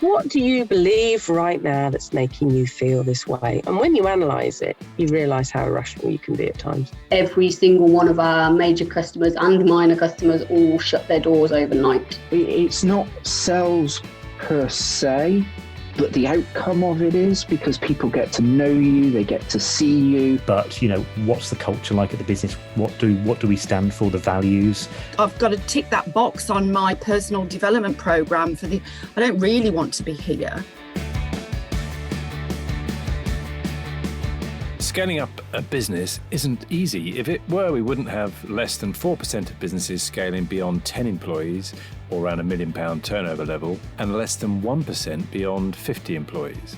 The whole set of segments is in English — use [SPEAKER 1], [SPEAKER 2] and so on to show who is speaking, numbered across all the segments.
[SPEAKER 1] What do you believe right now that's making you feel this way? And when you analyse it, you realise how irrational you can be at times.
[SPEAKER 2] Every single one of our major customers and minor customers all shut their doors overnight.
[SPEAKER 3] It's not sales per se, but the outcome of it is because people get to know you, they get to see you.
[SPEAKER 4] But, what's the culture like at the business? What do we stand for, the values?
[SPEAKER 5] I've got to tick that box on my personal development programme I don't really want to be here.
[SPEAKER 6] Scaling up a business isn't easy. If it were, we wouldn't have less than 4% of businesses scaling beyond 10 employees or around £1 million turnover level, and less than 1% beyond 50 employees.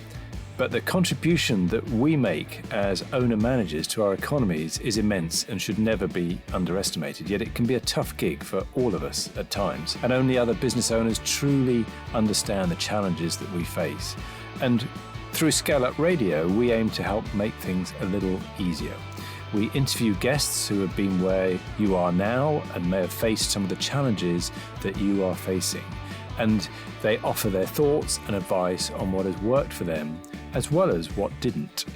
[SPEAKER 6] But the contribution that we make as owner-managers to our economies is immense and should never be underestimated. Yet it can be a tough gig for all of us at times, and only other business owners truly understand the challenges that we face. And through ScaleUp Radio, we aim to help make things a little easier. We interview guests who have been where you are now and may have faced some of the challenges that you are facing. And they offer their thoughts and advice on what has worked for them, as well as what didn't.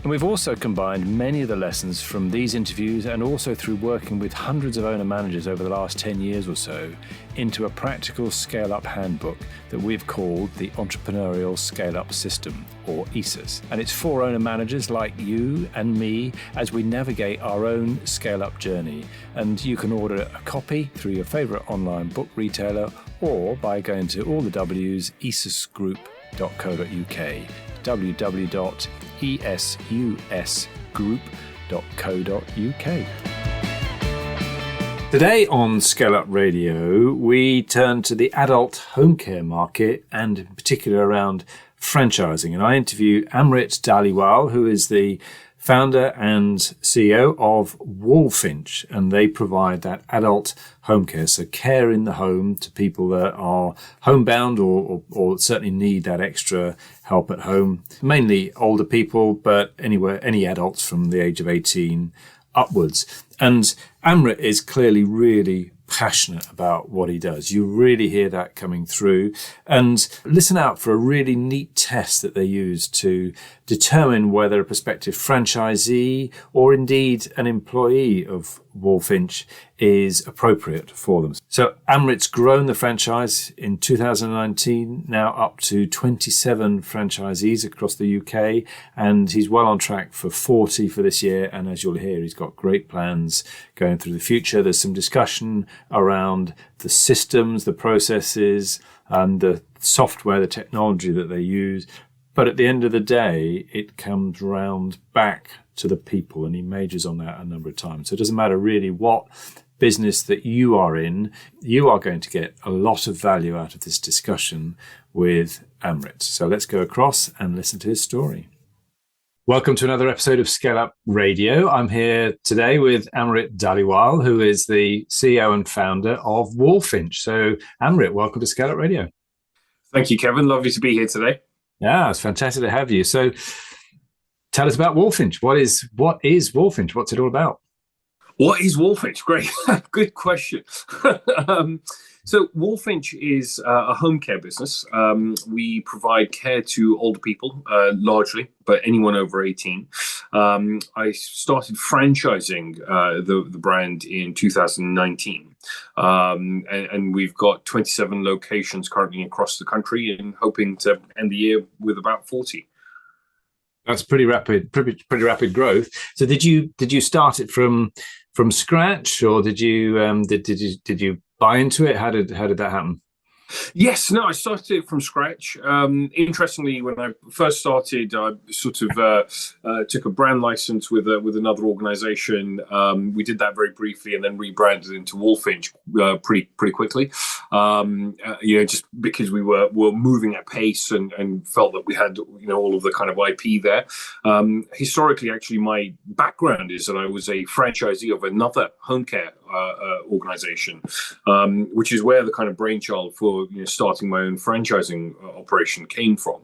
[SPEAKER 6] And we've also combined many of the lessons from these interviews and also through working with hundreds of owner managers over the last 10 years or so into a practical scale-up handbook that we've called the Entrepreneurial Scale-Up System, or ESUS. And it's for owner managers like you and me as we navigate our own scale-up journey. And you can order a copy through your favourite online book retailer or by going to all the W's, esusgroup.co.uk, www.esusgroup.co.uk. Today on ScaleUp Radio, we turn to the adult home care market and in particular around franchising. And I interview Amrit Dhaliwal, who is the founder and CEO of Walfinch, and they provide that adult home care, so care in the home to people that are homebound or certainly need that extra help at home. Mainly older people, but any adults from the age of 18 upwards. And Amrit is clearly really passionate about what he does. You really hear that coming through. And listen out for a really neat test that they use to determine whether a prospective franchisee or indeed an employee of Walfinch is appropriate for them. So Amrit's grown the franchise in 2019, now up to 27 franchisees across the UK, and he's well on track for 40 for this year. And as you'll hear, he's got great plans going through the future. There's some discussion around the systems, the processes, and the software, the technology that they use. But at the end of the day, it comes round back to the people, and he majors on that a number of times. So it doesn't matter really what business that you are in, you are going to get a lot of value out of this discussion with Amrit. So let's go across and listen to his story. Welcome to another episode of ScaleUp Radio. I'm here today with Amrit Dhaliwal, who is the CEO and founder of Walfinch. So Amrit, welcome to ScaleUp Radio.
[SPEAKER 7] Thank you, Kevin. Lovely to be here today.
[SPEAKER 6] Yeah, it's fantastic to have you. So tell us about Walfinch. What is Walfinch? What's it all about?
[SPEAKER 7] What is Walfinch? Great. Good question. So Walfinch is a home care business. We provide care to older people, largely, but anyone over 18. I started franchising the brand in 2019. And we've got 27 locations currently across the country and hoping to end the year with about 40.
[SPEAKER 6] That's pretty rapid growth. So did you start it from scratch, or did you buy into it? How did that happen?
[SPEAKER 7] Yes, no, I started it from scratch. Interestingly, when I first started, I sort of took a brand license with another organization. We did that very briefly and then rebranded into Walfinch pretty quickly. Just because we were moving at pace and felt that we had all of the kind of IP there. Historically, actually, my background is that I was a franchisee of another home care organization, which is where the kind of brainchild for starting my own franchising operation came from,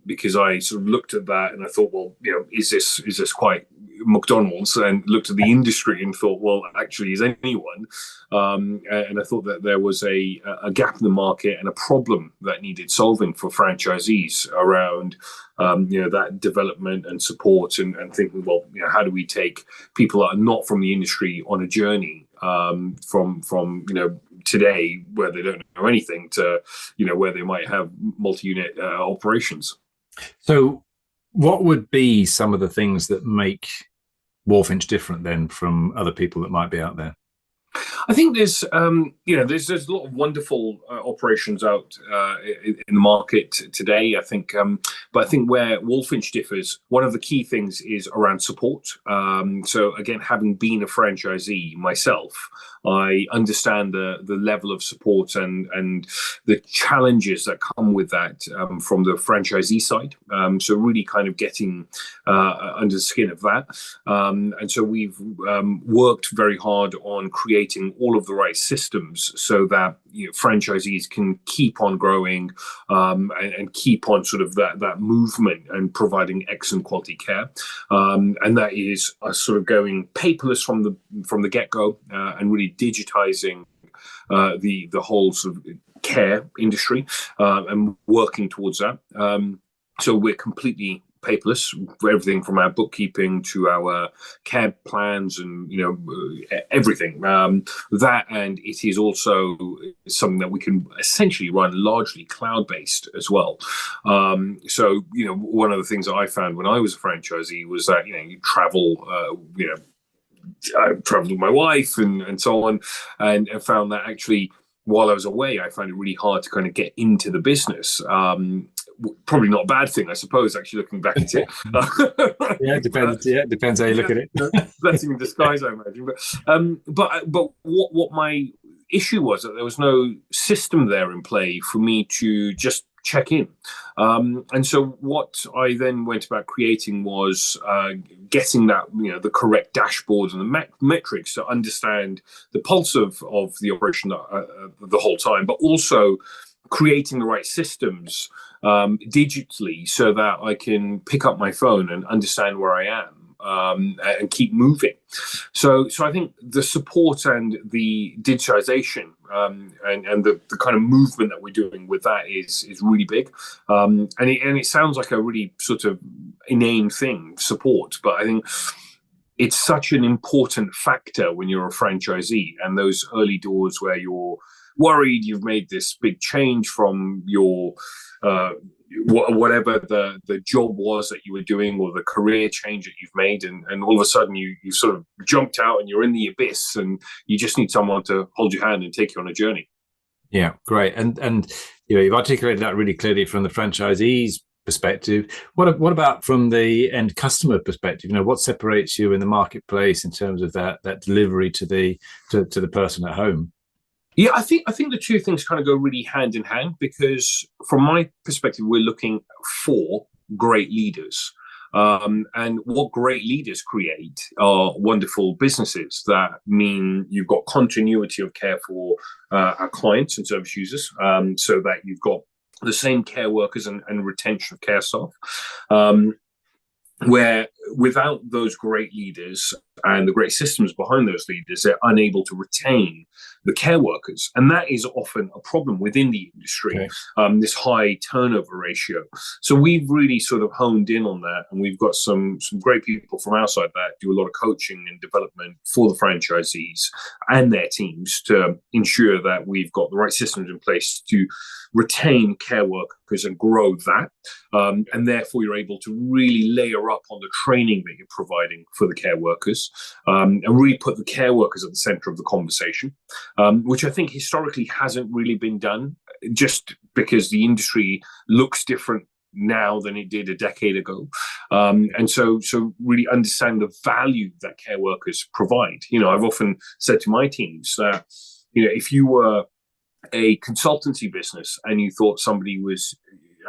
[SPEAKER 7] because I sort of looked at that and I thought, well, is this quite McDonald's and looked at the industry and thought, well, actually, is anyone? And I thought that there was a gap in the market and a problem that needed solving for franchisees around that development and support, and thinking, well, how do we take people that are not from the industry on a journey from today, where they don't know anything, to where they might have multi-unit operations.
[SPEAKER 6] So what would be some of the things that make Walfinch different then from other people that might be out there?
[SPEAKER 7] I think there's a lot of wonderful operations out in the market today. I think, but I think where Walfinch differs, one of the key things is around support. So again, having been a franchisee myself, I understand the level of support and the challenges that come with that from the franchisee side. So really kind of getting under the skin of that. And so we've worked very hard on creating all of the right systems so that franchisees can keep on growing and keep on sort of that movement and providing excellent quality care. And that is sort of going paperless from the get-go and really digitizing the whole sort of care industry and working towards that. So we're completely paperless, everything from our bookkeeping to our care plans and everything. That, and it is also something that we can essentially run largely cloud-based as well. So one of the things that I found when I was a franchisee was that you travel. I traveled with my wife and so on, and found that actually while I was away, I found it really hard to kind of get into the business. Probably not a bad thing, I suppose, actually, looking back at it.
[SPEAKER 6] It depends how you look at it.
[SPEAKER 7] Blessing in disguise, I imagine. But what my issue was that there was no system there in play for me to just check in. And so what I then went about creating was getting that, the correct dashboards and the metrics to understand the pulse of the operation the whole time, but also creating the right systems digitally so that I can pick up my phone and understand where I am. And keep moving. So I think the support and the digitization and the kind of movement that we're doing with that is really big. And it sounds like a really sort of inane thing, support, but I think it's such an important factor when you're a franchisee, and those early doors where you're worried you've made this big change from your whatever the job was that you were doing, or the career change that you've made, and all of a sudden you sort of jumped out and you're in the abyss, and you just need someone to hold your hand and take you on a journey.
[SPEAKER 6] Yeah, great. And you've articulated that really clearly from the franchisee's perspective. What about from the end customer perspective? What separates you in the marketplace in terms of that delivery to the person at home?
[SPEAKER 7] Yeah, I think the two things kind of go really hand in hand, because from my perspective, we're looking for great leaders. And what great leaders create are wonderful businesses that mean you've got continuity of care for our clients and service users, so that you've got the same care workers and retention of care staff. Where without those great leaders and the great systems behind those leaders, they're unable to retain the care workers. And that is often a problem within the industry, this high turnover ratio. So we've really sort of honed in on that. And we've got some great people from our side that do a lot of coaching and development for the franchisees and their teams to ensure that we've got the right systems in place to retain care workers and grow that. And therefore, you're able to really layer up on the training that you're providing for the care workers, and really put the care workers at the center of the conversation, which I think historically hasn't really been done, just because the industry looks different now than it did a decade ago. And so really understand the value that care workers provide. I've often said to my teams that, if you were a consultancy business and you thought somebody was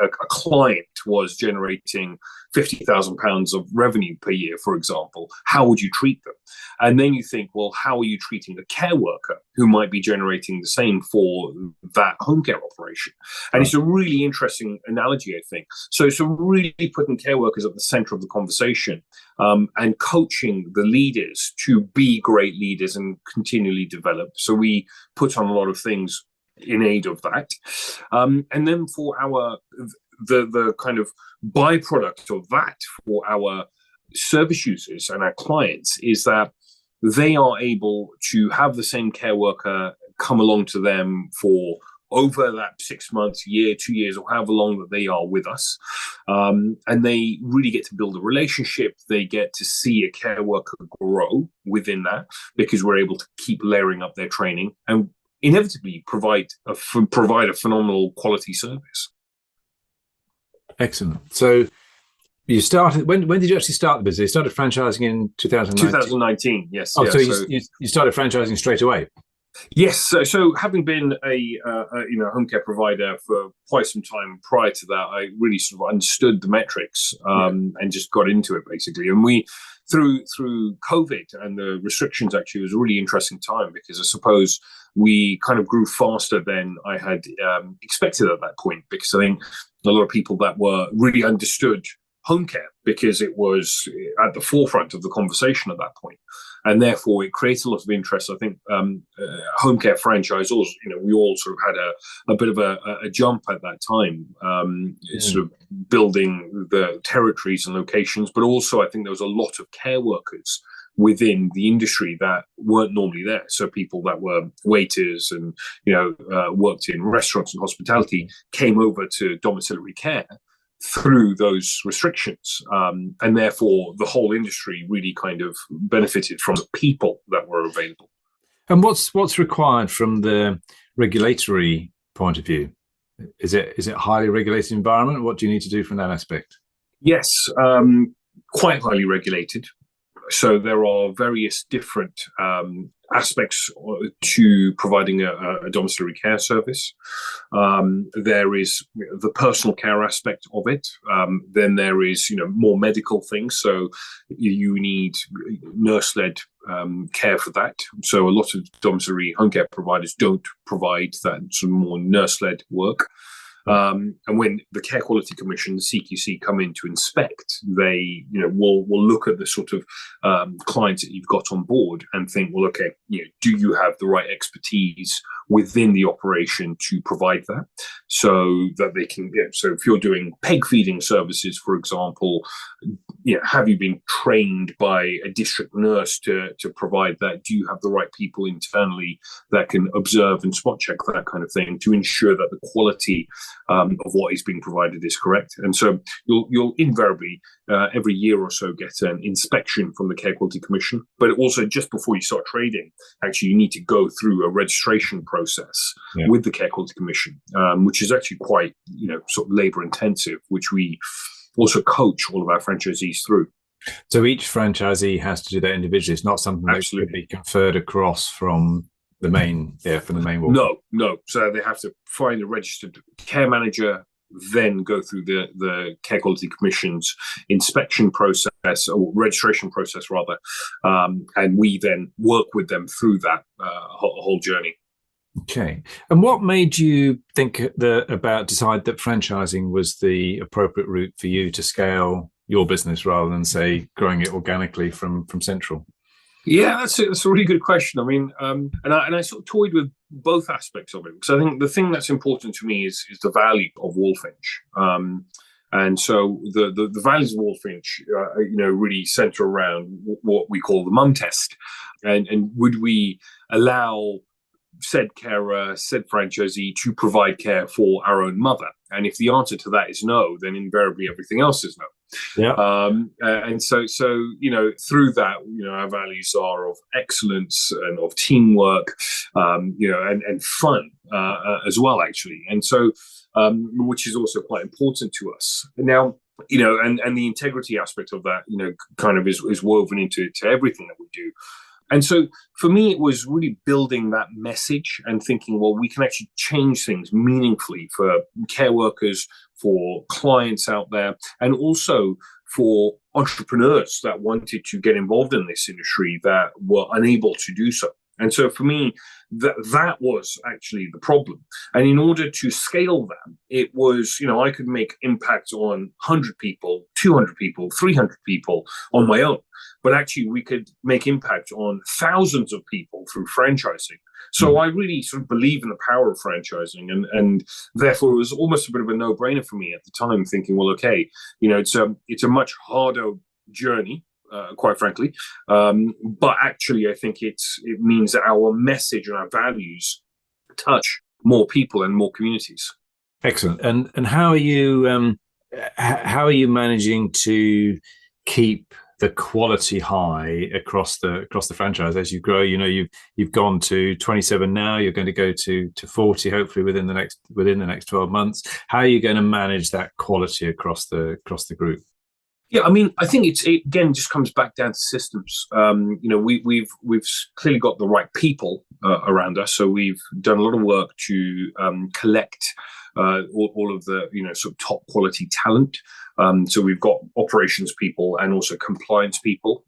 [SPEAKER 7] a client was generating £50,000 of revenue per year, for example, how would you treat them? And then you think, well, how are you treating a care worker who might be generating the same for that home care operation? And it's a really interesting analogy, I think. So really putting care workers at the center of the conversation, and coaching the leaders to be great leaders and continually develop. So we put on a lot of things in aid of that. And then for the kind of byproduct of that for our service users and our clients is that they are able to have the same care worker come along to them for over that 6 months, year, 2 years, or however long that they are with us. And they really get to build a relationship. They get to see a care worker grow within that because we're able to keep layering up their training and inevitably provide a phenomenal quality service.
[SPEAKER 6] Excellent. So you started, when did you actually start the business? You started franchising in 2019?
[SPEAKER 7] 2019, yes.
[SPEAKER 6] Oh,
[SPEAKER 7] yeah,
[SPEAKER 6] so you started franchising straight away?
[SPEAKER 7] Yes. So having been a home care provider for quite some time prior to that, I really sort of understood the metrics and just got into it basically. And we, through COVID and the restrictions, actually, it was a really interesting time because I suppose we kind of grew faster than I had expected at that point, because I think a lot of people that were really understood home care because it was at the forefront of the conversation at that point. And therefore, it creates a lot of interest. I think home care franchisors, we all sort of had a bit of a jump at that time, sort of building the territories and locations. But also, I think there was a lot of care workers within the industry that weren't normally there. So people that were waiters and, worked in restaurants and hospitality came over to domiciliary care through those restrictions. And therefore, the whole industry really kind of benefited from the people that were available.
[SPEAKER 6] And what's required from the regulatory point of view? Is it a highly regulated environment? What do you need to do from that aspect?
[SPEAKER 7] Yes, quite highly regulated. So there are various different aspects to providing a domiciliary care service. There is the personal care aspect of it. Then there is, more medical things. So you need nurse-led care for that. So a lot of domiciliary home care providers don't provide that sort of more nurse-led work. And when the Care Quality Commission, the CQC, come in to inspect, they, will look at the sort of clients that you've got on board and think, well, okay, do you have the right expertise within the operation to provide that, so that they can get. So if you're doing peg feeding services, for example, have you been trained by a district nurse to provide that? Do you have the right people internally that can observe and spot check that kind of thing to ensure that the quality of what is being provided is correct? And so you'll invariably every year or so get an inspection from the Care Quality Commission, but also just before you start trading, actually you need to go through a registration process with the Care Quality Commission, which is actually quite sort of labour intensive, which we also coach all of our franchisees through.
[SPEAKER 6] So each franchisee has to do that individually. It's not something that could be conferred across from the main, from the main wall.
[SPEAKER 7] No. So they have to find a registered care manager, then go through the Care Quality Commission's inspection process, or registration process rather, and we then work with them through that whole journey.
[SPEAKER 6] Okay. And what made you think decide that franchising was the appropriate route for you to scale your business rather than, say, growing it organically from central?
[SPEAKER 7] Yeah, that's a really good question. I mean, and I sort of toyed with both aspects of it, because I think the thing that's important to me is the value of Walfinch. And so the values of Walfinch, really center around what we call the mum test. And would we allow said carer, said franchisee to provide care for our own mother? And if the answer to that is no, then invariably everything else is no.
[SPEAKER 6] Yeah.
[SPEAKER 7] And so through that, our values are of excellence and of teamwork, and fun as well, actually. And so, which is also quite important to us. Now, and the integrity aspect of that, kind of is woven into everything that we do. And so for me, it was really building that message and thinking, well, we can actually change things meaningfully for care workers, for clients out there, and also for entrepreneurs that wanted to get involved in this industry that were unable to do so. And so for me, that was actually the problem. And in order to scale that, it was, I could make impact on 100 people, 200 people, 300 people on my own. But actually, we could make impact on thousands of people through franchising. So I really sort of believe in the power of franchising, and therefore it was almost a bit of a no-brainer for me at the time, thinking, well, okay, it's a much harder journey, quite frankly, but actually I think it means that our message and our values touch more people and more communities.
[SPEAKER 6] Excellent. And how are you managing to keep the quality high across the franchise as you grow? You've gone to 27 now. You're going to go to 40 hopefully within the next 12 months. How are you going to manage that quality across the group?
[SPEAKER 7] Yeah, I mean, I think it again just comes back down to systems. We've clearly got the right people around us, so we've done a lot of work to collect all of the sort of top quality talent. So we've got operations people and also compliance people.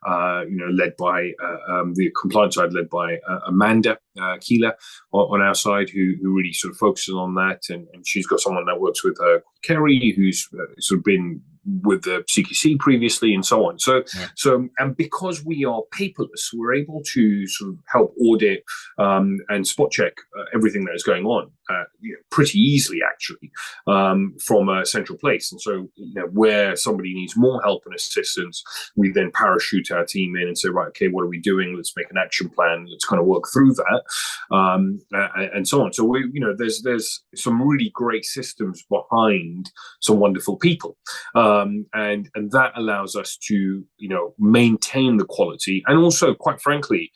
[SPEAKER 7] Led by the compliance side, led by Amanda Keeler on our side, who really sort of focuses on that. And she's got someone that works with her, Kerry, who's sort of been with the CQC previously and so on. And because we are paperless, we're able to sort of help audit and spot check everything that is going on pretty easily, actually, from a central place. And so, where somebody needs more help and assistance, we then parachute our team in and say, right, okay, what are we doing? Let's make an action plan. Let's kind of work through that, and so on. So there's some really great systems behind some wonderful people. And that allows us to, maintain the quality. And also, quite frankly,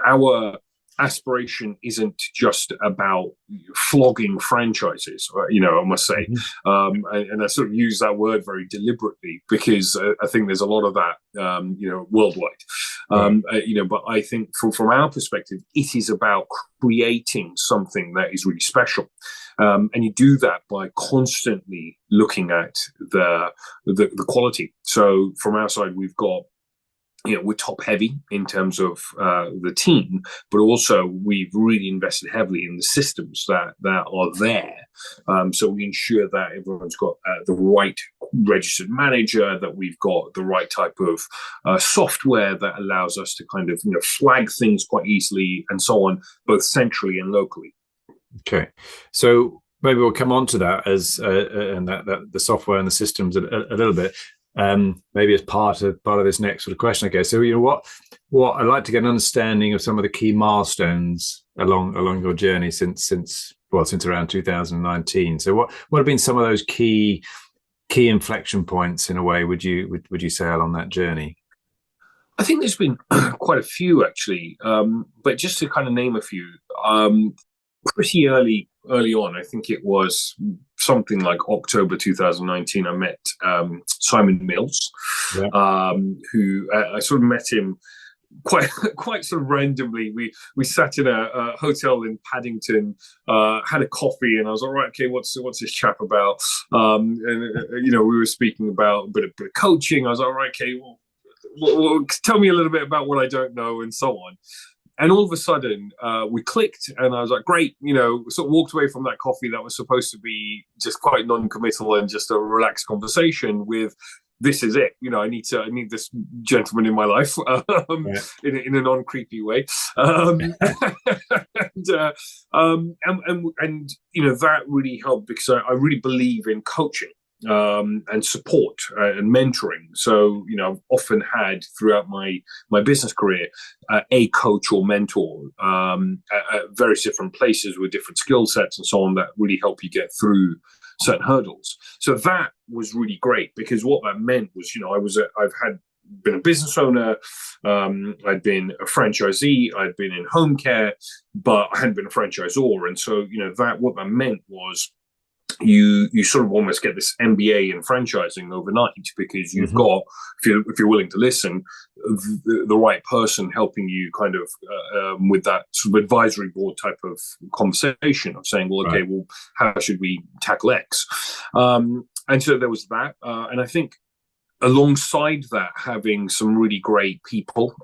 [SPEAKER 7] our aspiration isn't just about flogging franchises, I must say. And I sort of use that word very deliberately because I think there's a lot of that, worldwide. But I think from our perspective, it is about creating something that is really special. And you do that by constantly looking at the quality. So from our side, we've got, we're top heavy in terms of the team, but also we've really invested heavily in the systems that are there. So we ensure that everyone's got the right registered manager, that we've got the right type of software that allows us to kind of flag things quite easily and so on, both centrally and locally. Okay, so maybe we'll come on to that as and that the software and the systems a little bit. Maybe as part of this next sort of question, I guess. So, what I'd like to get an understanding of some of the key milestones along your journey since around 2019. So, what have been some of those key inflection points in a way? Would you say along that journey? I think there's been quite a few actually, but just to kind of name a few. Pretty early on, I think it was something like October 2019, I met Simon Mills, who I sort of met him quite sort of randomly. We sat in a hotel in Paddington, had a coffee, and I was like, right, okay, what's this chap about? And we were speaking about a bit of coaching. I was like, right, okay, well, tell me a little bit about what I don't know, and so on. And all of a sudden, we clicked, and I was like, great, sort of walked away from that coffee that was supposed to be just quite non-committal and just a relaxed conversation with, this is it. I need this gentleman in my life in a non-creepy way. And that really helped because I really believe in coaching. And support and mentoring. So, I've often had throughout my business career a coach or mentor at various different places with different skill sets and so on that really help you get through certain hurdles. So that was really great because what that meant was, I've been a business owner, I'd been a franchisee, I'd been in home care, but I hadn't been a franchisor. And so, what that meant was you sort of almost get this MBA in franchising overnight, because you've got, if you're willing to listen, the right person helping you kind of with that sort of advisory board type of conversation of saying, well, okay, well, how should we tackle X? And so there was that. And I think alongside that, having some really great people.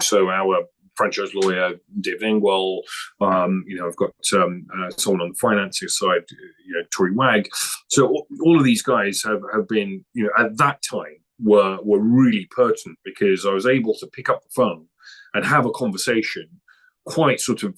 [SPEAKER 7] So our franchise lawyer, David Engwell, I've got someone on the financing side, Tori Wag. So all of these guys have been, at that time were really pertinent, because I was able to pick up the phone and have a conversation quite sort of,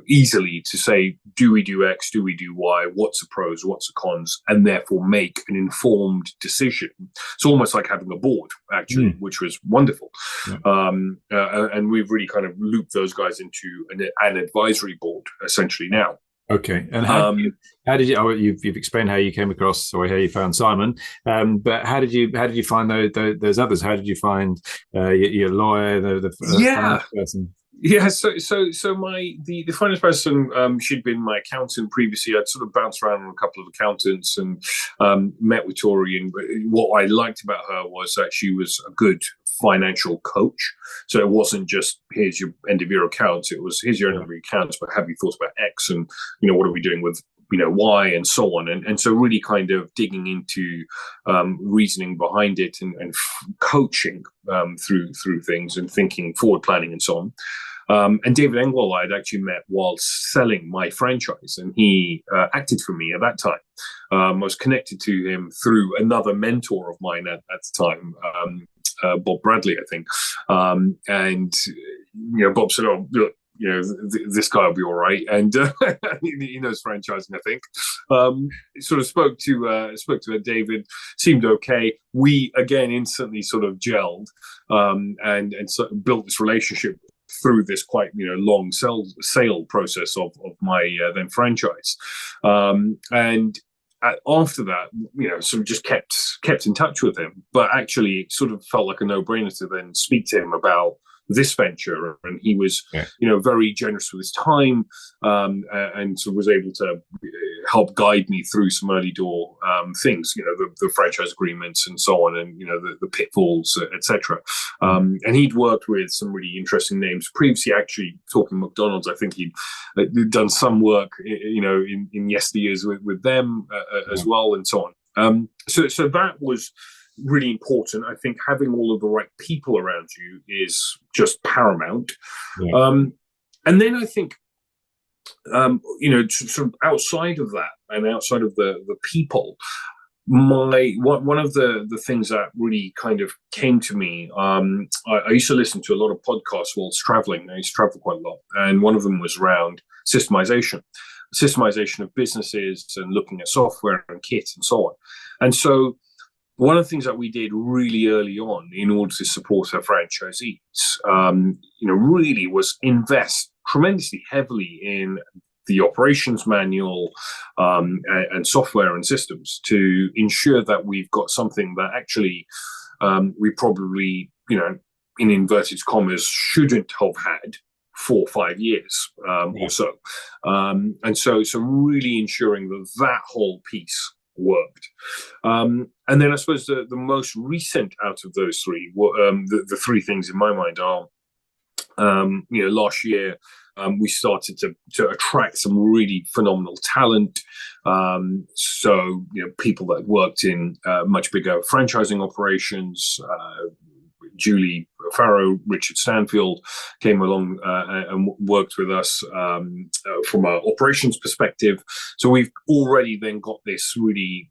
[SPEAKER 7] easily to say, do we do X, do we do Y, what's the pros, what's the cons, and therefore make an informed decision. It's almost like having a board, actually, which was wonderful. Yeah. And we've really kind of looped those guys into an advisory board, essentially, now.
[SPEAKER 6] Okay, and how did you? You've explained how you came across, or how you found Simon, but how did you find those others? How did you find your lawyer, the finance person?
[SPEAKER 7] Yeah, so the finance person, she'd been my accountant previously. I'd sort of bounced around with a couple of accountants and met with Tori. And what I liked about her was that she was a good financial coach. So it wasn't just, here's your end of year accounts. It was, here's your end of year accounts, but have you thought about X, and what are we doing with Y, and so on. And so really kind of digging into reasoning behind it, and coaching through things, and thinking forward planning and so on. And David Engwell I'd actually met while selling my franchise, and he acted for me at that time. I was connected to him through another mentor of mine at the time, Bob Bradley, I think. And Bob said, "Oh, look, this guy will be all right," and he knows franchising, I think. Sort of spoke to David, seemed okay. We again instantly sort of gelled, and sort of built this relationship through this quite long sale process of my then franchise, and after that, sort of just kept in touch with him. But actually, it sort of felt like a no-brainer to then speak to him about this venture, and he was very generous with his time, and so was able to help guide me through some early door things, the franchise agreements and so on, and the pitfalls, etc. And he'd worked with some really interesting names previously. Actually, talking McDonald's, I think he'd done some work in yesteryears with them as well, and so on. So that was really important. I think having all of the right people around you is just paramount. And then I think sort of outside of that, and outside of the people, one of the things that really kind of came to me, I used to listen to a lot of podcasts whilst traveling. I used to travel quite a lot, and one of them was around systemization of businesses, and looking at software and kit and so on. And so one of the things that we did really early on in order to support our franchisees, really was invest tremendously heavily in the operations manual and software and systems, to ensure that we've got something that actually we probably, in inverted commas, shouldn't have had 4 or 5 years or so. And so really ensuring that whole piece worked. And then I suppose the most recent out of those three, the three things in my mind are, last year we started to attract some really phenomenal talent. So people that worked in much bigger franchising operations. Julie Farrow, Richard Stanfield came along and worked with us from an operations perspective. So we've already then got this really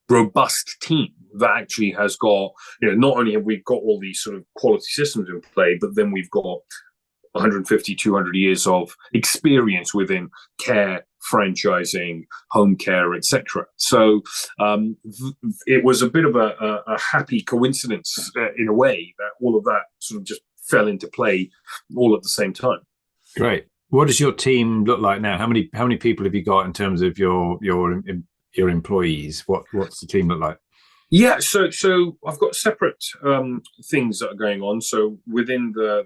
[SPEAKER 7] robust team that actually has got, not only have we got all these sort of quality systems in play, but then we've got 150, 200 years of experience within care, franchising, home care, etc. So it was a bit of a happy coincidence in a way that all of that sort of just fell into play all at the same time.
[SPEAKER 6] Great. What does your team look like now? How many people have you got in terms of your employees? What's the team look like?
[SPEAKER 7] Yeah, so I've got separate things that are going on. So within the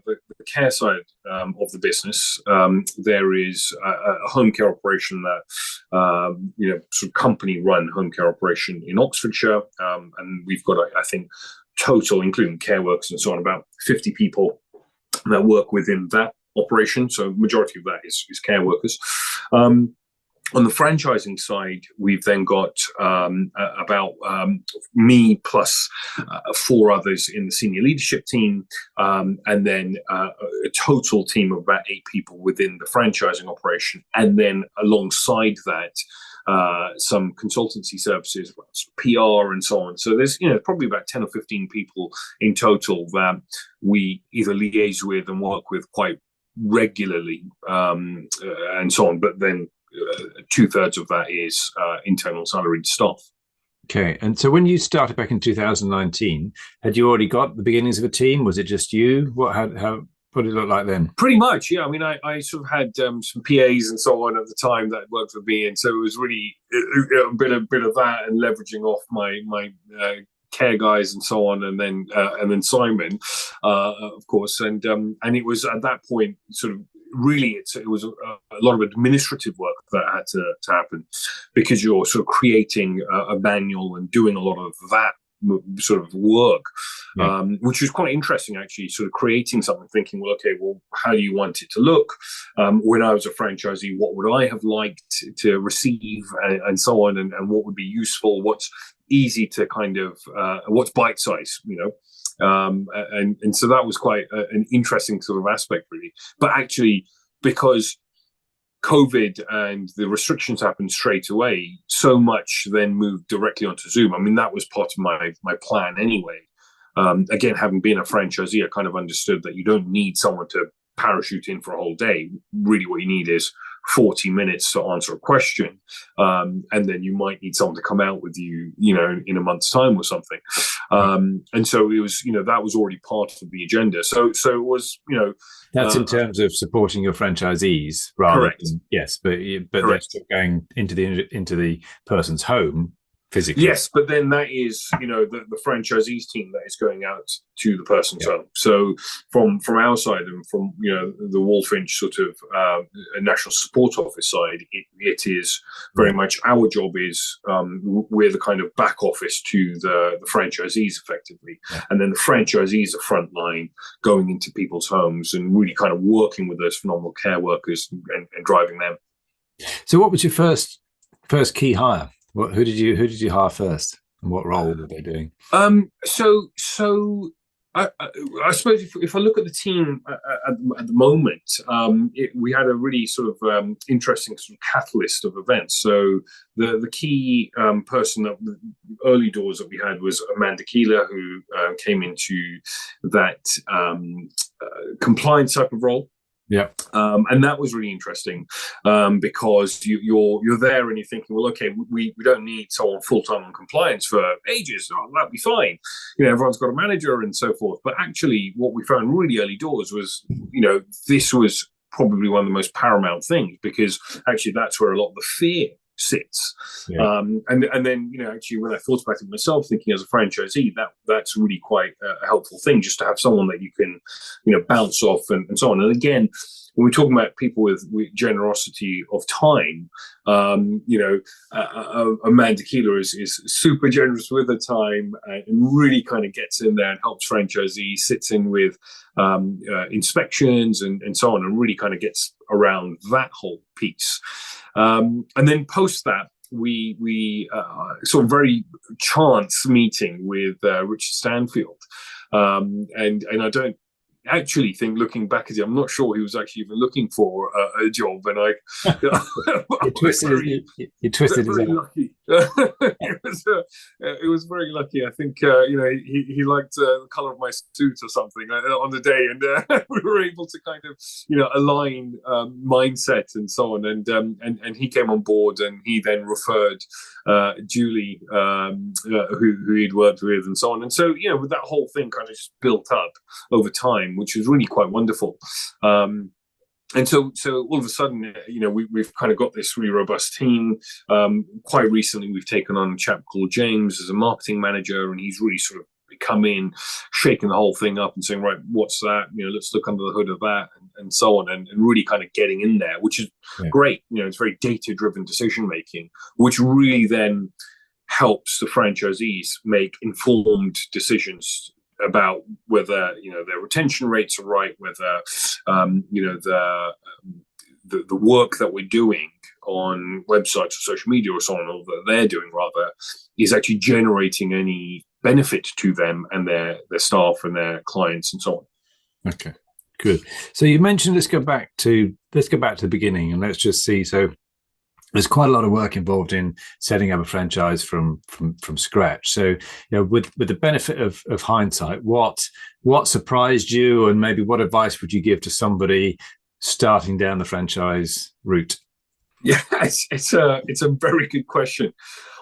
[SPEAKER 7] care side of the business, there is a home care operation that sort of company run home care operation in Oxfordshire, and we've got I think total, including care workers and so on, about 50 people that work within that operation. So majority of that is care workers. On the franchising side, we've then got about me plus 4 others in the senior leadership team, and then a total team of about 8 people within the franchising operation. And then alongside that, some consultancy services, PR and so on. So there's probably about 10 or 15 people in total that we either liaise with and work with quite regularly, and so on. But then 2/3 of that is internal salaried staff.
[SPEAKER 6] Okay, and so when you started back in 2019, had you already got the beginnings of a team? Was it just you? What did it look like then?
[SPEAKER 7] Pretty much, yeah. I mean, I sort of had some PAs and so on at the time that worked for me, and so it was really a bit of that and leveraging off my care guys and so on, and then Simon, of course, and it was at that point sort of. Really, it was a lot of administrative work that had to happen, because you're sort of creating a manual and doing a lot of that sort of work, which was quite interesting, actually, sort of creating something, thinking, well, okay, well, how do you want it to look? When I was a franchisee, what would I have liked to receive, and so on, and what would be useful, what's easy to kind of, what's bite-sized, and so that was quite an interesting sort of aspect, really. But actually, because COVID and the restrictions happened straight away, so much then moved directly onto Zoom. I mean, that was part of my plan anyway. Again, having been a franchisee, I kind of understood that you don't need someone to parachute in for a whole day. Really, what you need is 40 minutes to answer a question, and then you might need someone to come out with you, in a month's time or something. And so it was, that was already part of the agenda. So it was,
[SPEAKER 6] that's in terms of supporting your franchisees, rather.
[SPEAKER 7] Correct.
[SPEAKER 6] Than, yes, but they're still going into the person's home physically.
[SPEAKER 7] Yes, but then that is, the franchisees team that is going out to the person's home. So from our side, and from the Walfinch sort of national support office side, it is very much our job is we're the kind of back office to the franchisees effectively, and then the franchisees are frontline, going into people's homes and really kind of working with those phenomenal care workers and driving them.
[SPEAKER 6] So, what was your first key hire? Who did you hire first, and what role were they doing?
[SPEAKER 7] So I suppose if I look at the team at the moment, we had a really sort of interesting sort of catalyst of events. So the key person that the early doors that we had was Amanda Keeler, who came into that compliance type of role.
[SPEAKER 6] Yeah,
[SPEAKER 7] and that was really interesting, because you're there and you're thinking, well, okay, we don't need someone full time on compliance for ages. Oh, that'd be fine. Everyone's got a manager and so forth. But actually, what we found really early doors was, this was probably one of the most paramount things, because actually that's where a lot of the fear sits. And then actually, when I thought about it myself, thinking as a franchisee, that's really quite a helpful thing, just to have someone that you can bounce off and so on. And again, when we're talking about people with generosity of time, Amanda Keeler is super generous with her time, and really kind of gets in there and helps franchisees, sits in with inspections and so on, and really kind of gets around that whole piece. And then post that, we sort of very chance meeting with Richard Stanfield, and I don't actually think, looking back at it, I'm not sure he was actually even looking for a job, and
[SPEAKER 6] he twisted his arm.
[SPEAKER 7] Lucky. It was very lucky. I think he liked the color of my suit or something on the day, and we were able to kind of align mindset and so on, and he came on board, and he then referred Julie, who he'd worked with, and so on, and so with that whole thing kind of just built up over time, which was really quite wonderful. And so all of a sudden, we've kind of got this really robust team. Quite recently, we've taken on a chap called James as a marketing manager, and he's really sort of come in, shaking the whole thing up and saying, right, what's that? Let's look under the hood of that, and so on, and really kind of getting in there, which is great. It's very data-driven decision making, which really then helps the franchisees make informed decisions about whether their retention rates are right, whether the work that we're doing on websites or social media or so on, or that they're doing rather, is actually generating any benefit to them and their staff and their clients and so on.
[SPEAKER 6] Okay, good. So you mentioned let's go back to the beginning, and let's just see. So there's quite a lot of work involved in setting up a franchise from scratch. So, with the benefit of hindsight, what surprised you, and maybe what advice would you give to somebody starting down the franchise route?
[SPEAKER 7] Yeah, it's a very good question.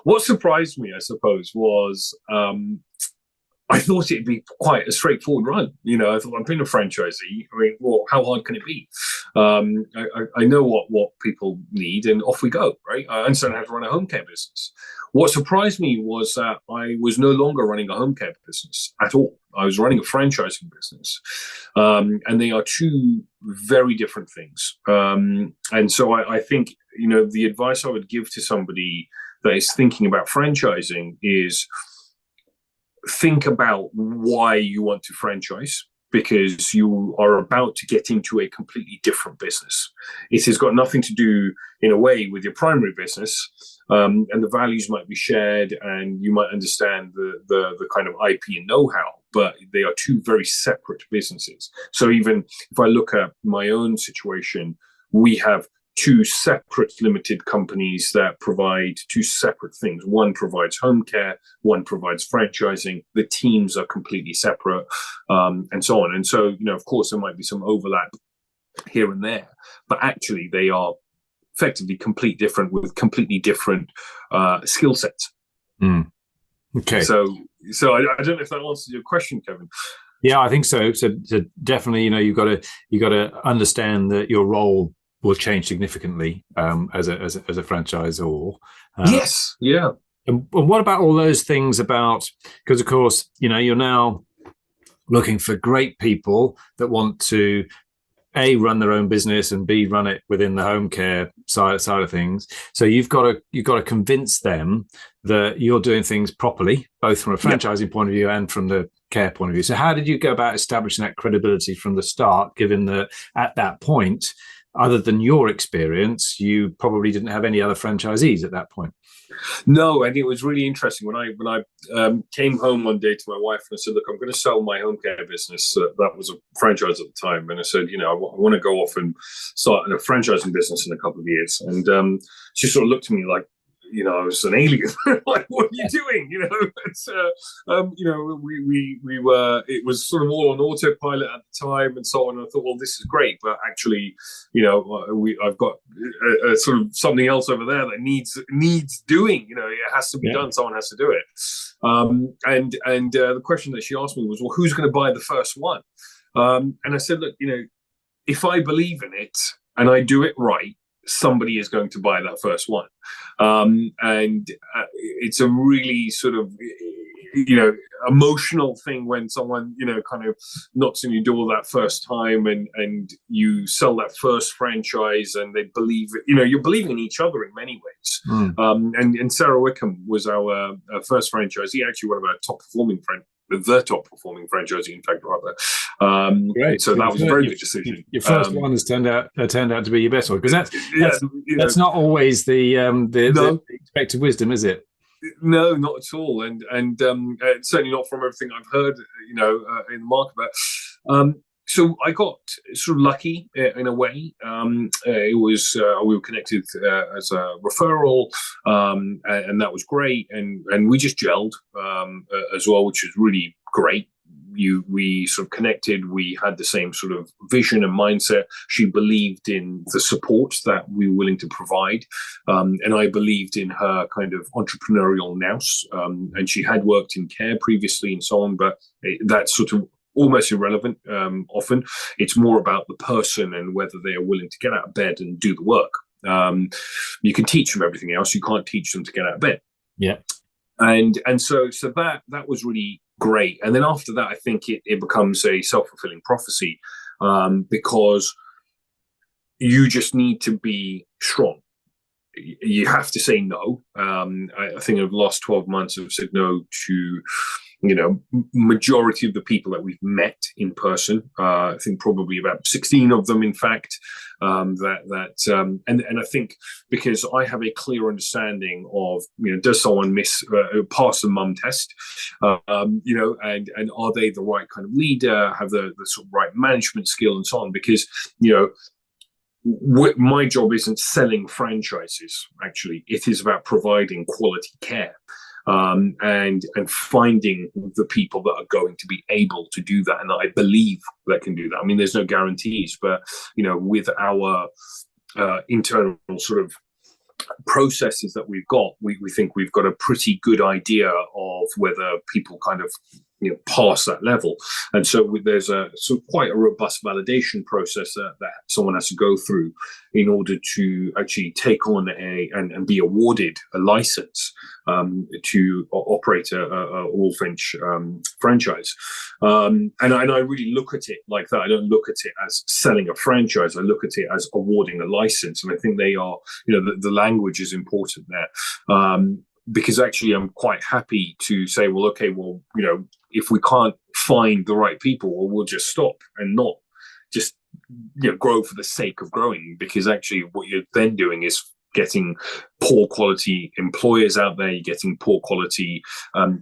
[SPEAKER 7] What surprised me, I suppose, was I thought it'd be quite a straightforward run. I thought, I'm being a franchisee. I mean, well, how hard can it be? I know what people need, and off we go, right? I understand how to run a home care business. What surprised me was that I was no longer running a home care business at all. I was running a franchising business. And they are two very different things. And so I think, the advice I would give to somebody that is thinking about franchising is think about why you want to franchise, because you are about to get into a completely different business. It has got nothing to do, in a way, with your primary business, and the values might be shared, and you might understand the kind of IP and know-how, but they are two very separate businesses. So even if I look at my own situation, we have two separate limited companies that provide two separate things. One provides home care, one provides franchising. The teams are completely separate, and so on. And so, of course, there might be some overlap here and there, but actually they are effectively completely different with completely different skill sets.
[SPEAKER 6] Okay.
[SPEAKER 7] So I don't know if that answers your question, Kevin.
[SPEAKER 6] Yeah, I think so. So definitely, you've got to understand that your role will change significantly as a franchisor.
[SPEAKER 7] Yes. Yeah.
[SPEAKER 6] And what about all those things because of course, you're now looking for great people that want to A, run their own business, and B, run it within the home care side of things. So you've got to convince them that you're doing things properly, both from a franchising point of view and from the care point of view. So how did you go about establishing that credibility from the start, given that at that point, other than your experience, you probably didn't have any other franchisees at that point?
[SPEAKER 7] No, and it was really interesting when I came home one day to my wife and I said, look, I'm going to sell my home care business. That was a franchise at the time. And I said, I want to go off and start a franchising business in a couple of years. And she sort of looked at me like, I was an alien. Like, what are you doing? It's, we were, it was sort of all on autopilot at the time and so on. And I thought, well, this is great, but actually, I've got sort of something else over there that needs doing. It has to be done. Someone has to do it. And the question that she asked me was, well, who's going to buy the first one? And I said, look, if I believe in it and I do it right, somebody is going to buy that first one. And it's a really sort of, emotional thing when someone, kind of knocks on your door that first time and you sell that first franchise and they believe, you're believing in each other in many ways. And Sarah Wickham was our first franchisee, actually one of our top performing the top performing franchisee, in fact, rather.
[SPEAKER 6] Great.
[SPEAKER 7] So that was a very good decision.
[SPEAKER 6] Your first one has turned out to be your best one, because that's not always the expected wisdom, is it?
[SPEAKER 7] No, not at all, and certainly not from everything I've heard, in the market. But so I got sort of lucky in a way. It was we were connected as a referral, and that was great, and we just gelled as well, which was really great. We sort of connected. We had the same sort of vision and mindset. She believed in the support that we were willing to provide, and I believed in her kind of entrepreneurial nous. And she had worked in care previously and so on, but that sort of almost irrelevant. Often it's more about the person and whether they are willing to get out of bed and do the work. You can teach them everything else. You can't teach them to get out of bed.
[SPEAKER 4] Yeah.
[SPEAKER 7] And so that was really great. And then after that, I think it becomes a self-fulfilling prophecy, because you just need to be strong. You have to say no. I think over the last 12 months, I've said no to, majority of the people that we've met in person. I think probably about 16 of them, in fact. And I think because I have a clear understanding of, does someone pass the mum test, and are they the right kind of leader, have the sort of right management skill and so on? Because, my job isn't selling franchises. Actually, it is about providing quality care, and finding the people that are going to be able to do that, and that I believe that can do that. I mean, there's no guarantees, but with our internal sort of processes that we've got, we think we've got a pretty good idea of whether people kind of pass that level. And so there's quite a robust validation process that someone has to go through in order to actually take on and be awarded a license to operate a Walfinch franchise. And I really look at it like that. I don't look at it as selling a franchise. I look at it as awarding a license. And I think they are, the language is important there. Because actually I'm quite happy to say, well, okay, well, if we can't find the right people, well, we'll just stop and not just grow for the sake of growing, because actually what you're then doing is getting poor quality employers out there, you're getting poor quality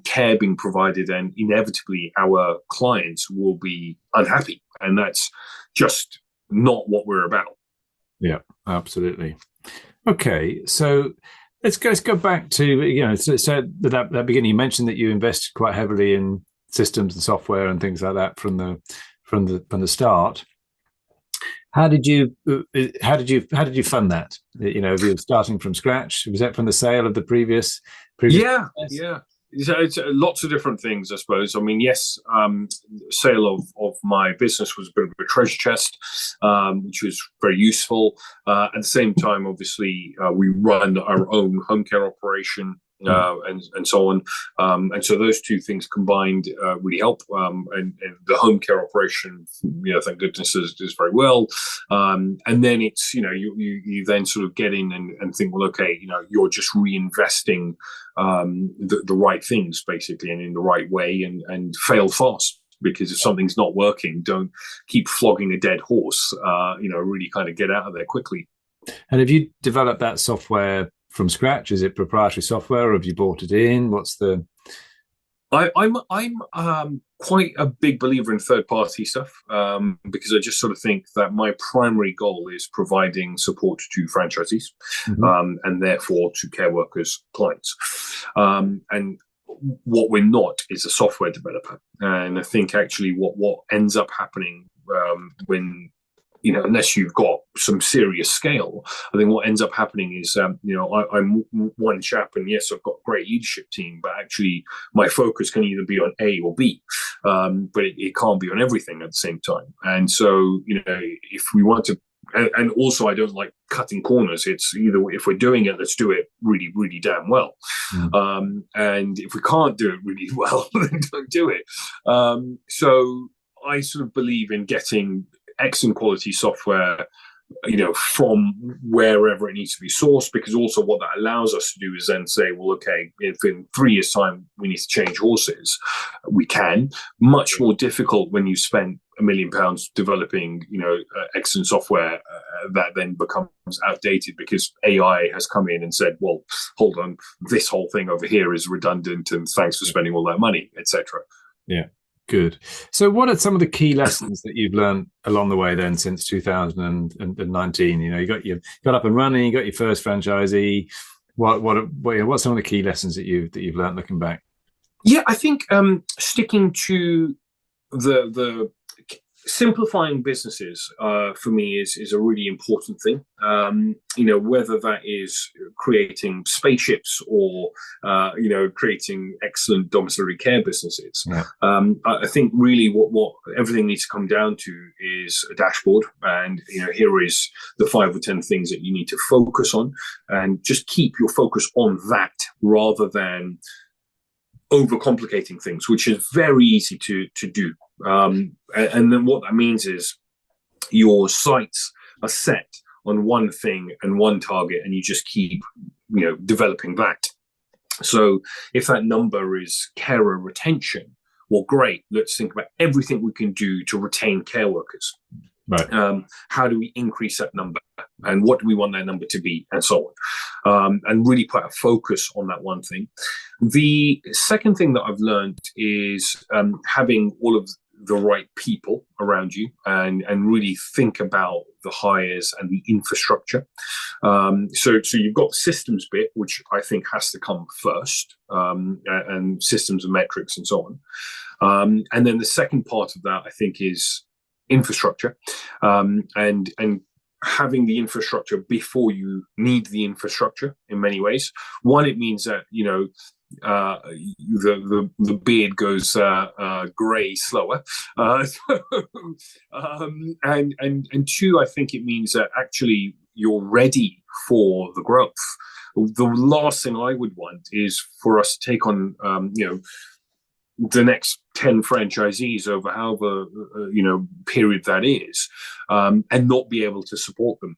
[SPEAKER 7] care being provided, and inevitably our clients will be unhappy, and that's just not what we're about.
[SPEAKER 6] Yeah, absolutely. Okay, so let's go back to so that beginning. You mentioned that you invested quite heavily in systems and software and things like that from the start. How did you fund that? If you're starting from scratch, was that from the sale of the previous?
[SPEAKER 7] Yeah. It's lots of different things, I suppose. I mean, yes, sale of my business was a bit of a treasure chest, which was very useful. At the same time, obviously, we run our own home care operation, and so on. And so those two things combined really help. And the home care operation, thank goodness, is very well. And then it's, you then sort of get in and think, well, okay, you're just reinvesting the right things, basically, and in the right way, and fail fast. Because if something's not working, don't keep flogging a dead horse. Really kind of get out of there quickly.
[SPEAKER 6] And have you developed that software from scratch? Is it proprietary software, or have you bought it in? What's the? I'm quite a big believer in third-party stuff, because I just sort of think that my primary goal is providing support to franchisees, and therefore to care workers, clients. And what we're not is a software developer. And I think actually what ends up happening when unless you've got some serious scale, I think what ends up happening is, I'm one chap, and yes, I've got a great leadership team, but actually my focus can either be on A or B, but it can't be on everything at the same time. And so, if we want to, and also I don't like cutting corners. It's either, if we're doing it, let's do it really, really damn well. And if we can't do it really well, then don't do it. So I sort of believe in getting excellent quality software, from wherever it needs to be sourced, because also what that allows us to do is then say, well, okay, if in 3 years' time we need to change horses, we can. Much more difficult when you spend £1 million developing, excellent software that then becomes outdated because AI has come in and said, well, hold on, this whole thing over here is redundant, and thanks for spending all that money, etc. Yeah. Good. So what are some of the key lessons that you've learned along the way then since 2019? You got up and running, you got your first franchisee. What's some of the key lessons that you've learned looking back?
[SPEAKER 7] Yeah, I think sticking to the simplifying businesses for me is a really important thing. Whether that is creating spaceships or creating excellent domiciliary care businesses.
[SPEAKER 6] Yeah.
[SPEAKER 7] I think really what everything needs to come down to is a dashboard, and here is the 5 or 10 things that you need to focus on, and just keep your focus on that rather than overcomplicating things, which is very easy to do. And then what that means is your sights are set on one thing and one target, and you just keep developing that. So if that number is carer retention, well, great, let's think about everything we can do to retain care workers.
[SPEAKER 6] Right.
[SPEAKER 7] How do we increase that number, and what do we want that number to be, and so on, and really put a focus on that one thing. The second thing that I've learned is having all of the right people around you, and really think about the hires and the infrastructure. So you've got the systems bit, which I think has to come first, and systems and metrics and so on. And then the second part of that, I think, is infrastructure, and having the infrastructure before you need the infrastructure in many ways. One, it means that the beard goes grey slower, and two, I think it means that actually you're ready for the growth. The last thing I would want is for us to take on the next 10 franchisees over however period that is, and not be able to support them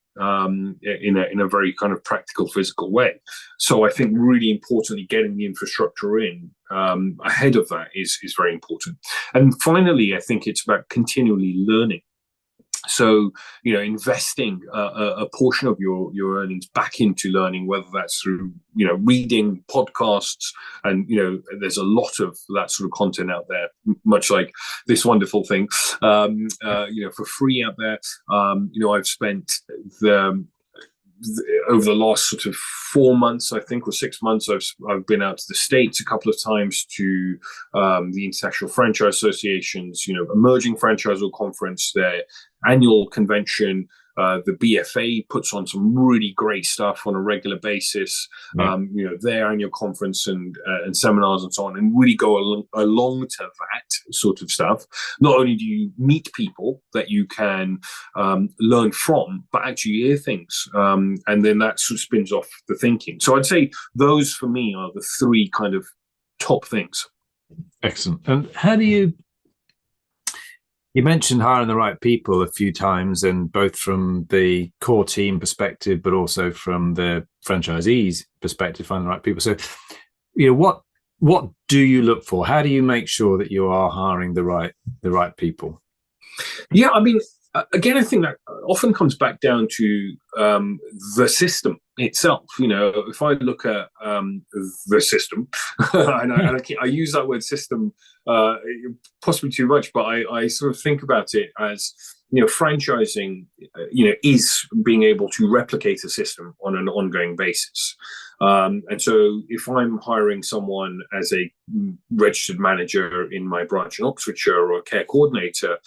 [SPEAKER 7] in a very kind of practical, physical way. So I think really importantly, getting the infrastructure in ahead of that is very important. And finally, I think it's about continually learning. So, investing a portion of your earnings back into learning, whether that's through, reading podcasts, and, there's a lot of that sort of content out there, much like this wonderful thing, for free out there. I've spent over the last sort of 4 months, I think, or 6 months, I've been out to the States a couple of times to the International Franchise Association's, Emerging Franchisor Conference, their annual convention. The BFA puts on some really great stuff on a regular basis, their annual conference and seminars and so on, and really go along to that sort of stuff. Not only do you meet people that you can learn from, but actually hear things, and then that sort of spins off the thinking. So I'd say those for me are the 3 kind of top things.
[SPEAKER 6] Excellent. And how do you mentioned hiring the right people a few times, and both from the core team perspective, but also from the franchisees' perspective, finding the right people. So, what do you look for? How do you make sure that you are hiring the right people?
[SPEAKER 7] Yeah, I mean, again, I think that often comes back down to the system itself. If I look at the system, and I use that word system possibly too much, but I sort of think about it as, franchising, is being able to replicate a system on an ongoing basis. And so if I'm hiring someone as a registered manager in my branch in Oxfordshire, or a care coordinator,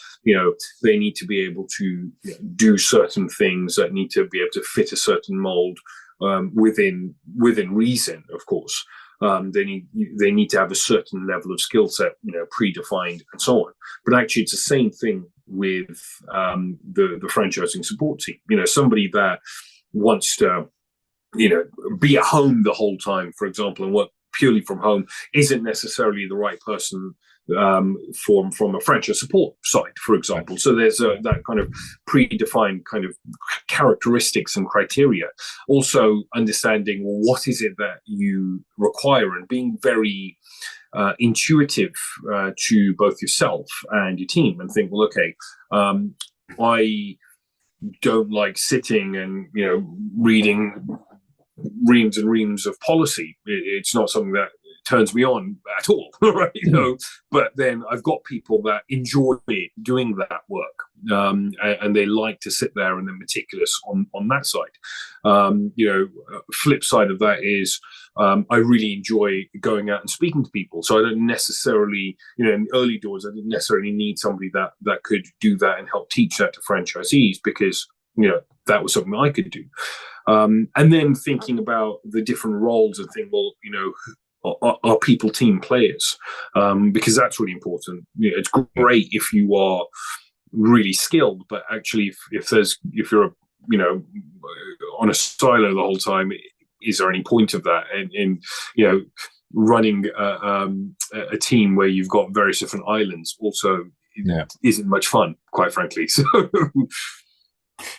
[SPEAKER 7] they need to be able to do certain things that need to be able to fit a certain mold, within reason, of course. They need to have a certain level of skill set, predefined and so on. But actually, it's the same thing with the franchising support team. Somebody that wants to, be at home the whole time, for example, and work purely from home, isn't necessarily the right person from a franchise support side, for example. So there's that kind of predefined kind of characteristics and criteria. Also understanding, well, what is it that you require, and being very intuitive to both yourself and your team, and think, well, okay, I don't like sitting and reading reams and reams of policy. It's not something that turns me on at all, right? But then I've got people that enjoy doing that work, and they like to sit there and they're meticulous on that side. Flip side of that is I really enjoy going out and speaking to people. So I don't necessarily, in the early doors, I didn't necessarily need somebody that could do that and help teach that to franchisees, because that was something I could do. And then thinking about the different roles and think, well, are people team players? Because that's really important. It's great if you are really skilled, but actually, if you're on a silo the whole time, is there any point of that? And running a team where you've got various different islands also isn't much fun, quite frankly. So.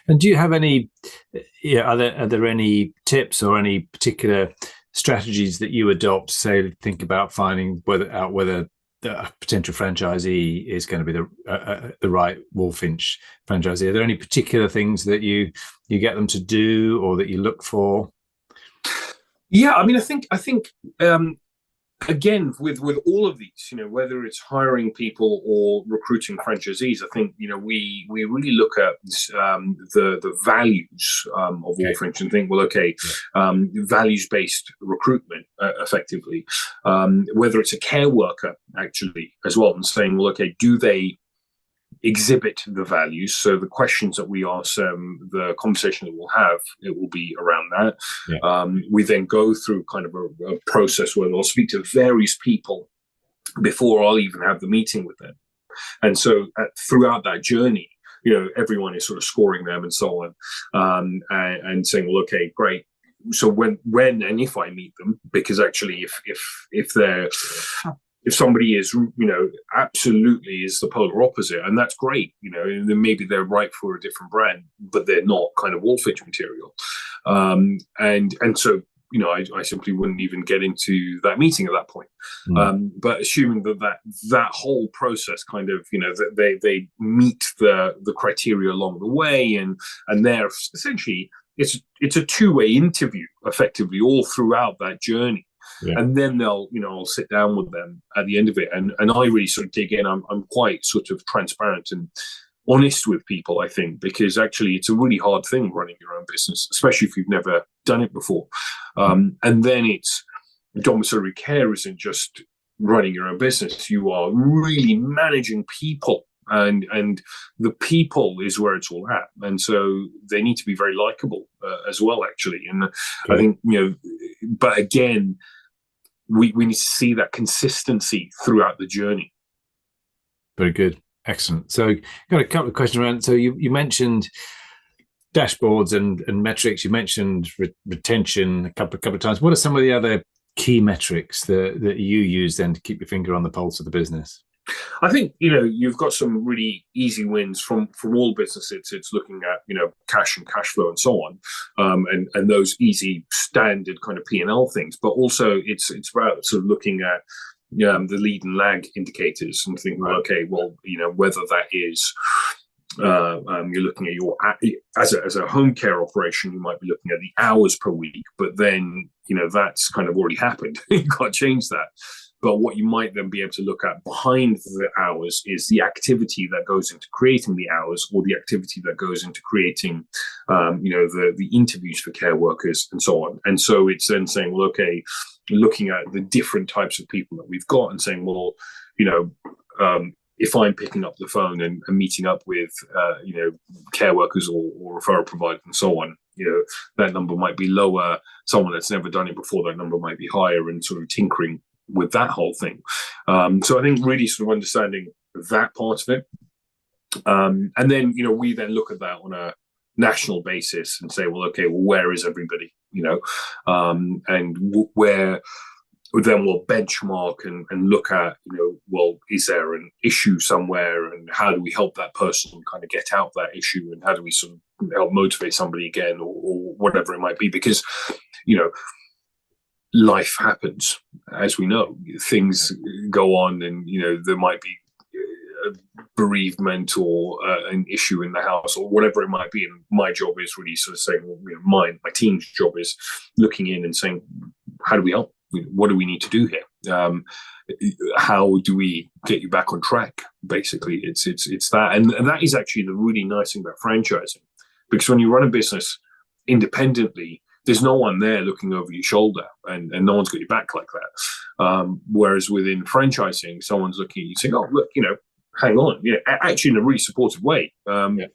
[SPEAKER 6] And do you have any? Are there any tips or any particular strategies that you adopt? Say, think about finding whether a potential franchisee is going to be the right Walfinch franchisee. Are there any particular things that you get them to do or that you look for?
[SPEAKER 7] Yeah, I mean, I think again, with all of these, whether it's hiring people or recruiting franchisees, I think we really look at the values of Walfinch and think, well, values-based recruitment effectively. Whether it's a care worker actually as well, and saying, well, do they exhibit the values? So the questions that we ask them, the conversation that we'll have, it will be around that. We then go through kind of a process where I'll speak to various people before I'll even have the meeting with them. And so throughout that journey, everyone is sort of scoring them and so on, and saying, well, great. So when and if I meet them, because actually if somebody is, absolutely is the polar opposite, and that's great, then maybe they're right for a different brand, but they're not kind of Walfinch material. And so, I simply wouldn't even get into that meeting at that point. But assuming that whole process kind of, that they meet the criteria along the way, and they're essentially, it's a two-way interview effectively all throughout that journey. And then I'll sit down with them at the end of it, and I really sort of dig in. I'm quite sort of transparent and honest with people, I think, because actually it's a really hard thing running your own business, especially if you've never done it before. And then it's domiciliary care isn't just running your own business. You are really managing people, and the people is where it's all at. And so they need to be very likable as well, actually. And I think, but again, we need to see that consistency throughout the journey.
[SPEAKER 6] Very good. Excellent. So got a couple of questions around. So you mentioned dashboards and metrics. You mentioned retention a couple of times. What are some of the other key metrics that you use then to keep your finger on the pulse of the business?
[SPEAKER 7] I think, you've got some really easy wins from all businesses. It's looking at, cash and cash flow and so on, and those easy standard kind of P&L things. But also it's about sort of looking at the lead and lag indicators and thinking, whether that is, you're looking at your, as a home care operation, you might be looking at the hours per week, but then, that's kind of already happened. You can't change that. But what you might then be able to look at behind the hours is the activity that goes into creating the hours, or the activity that goes into creating, the interviews for care workers and so on. And so it's then saying, well, looking at the different types of people that we've got and saying, well, if I'm picking up the phone and meeting up with, care workers or referral providers and so on, that number might be lower. Someone that's never done it before, that number might be higher, and sort of tinkering with that whole thing. So I think really sort of understanding that part of it. And then, we then look at that on a national basis and say, well, where is everybody, and where then we'll benchmark and look at, is there an issue somewhere, and how do we help that person kind of get out that issue, and how do we sort of help motivate somebody again, or whatever it might be, because, life happens, as we know. Things go on, and there might be a bereavement or an issue in the house or whatever it might be. And my job is really sort of saying, my team's job is looking in and saying, how do we help? what do we need to do here? How do we get you back on track? Basically, it's that, and that is actually the really nice thing about franchising, because when you run a business independently, there's no one there looking over your shoulder, and no one's got your back like that. Whereas within franchising, someone's looking at you saying, "Oh, look, hang on," actually in a really supportive way,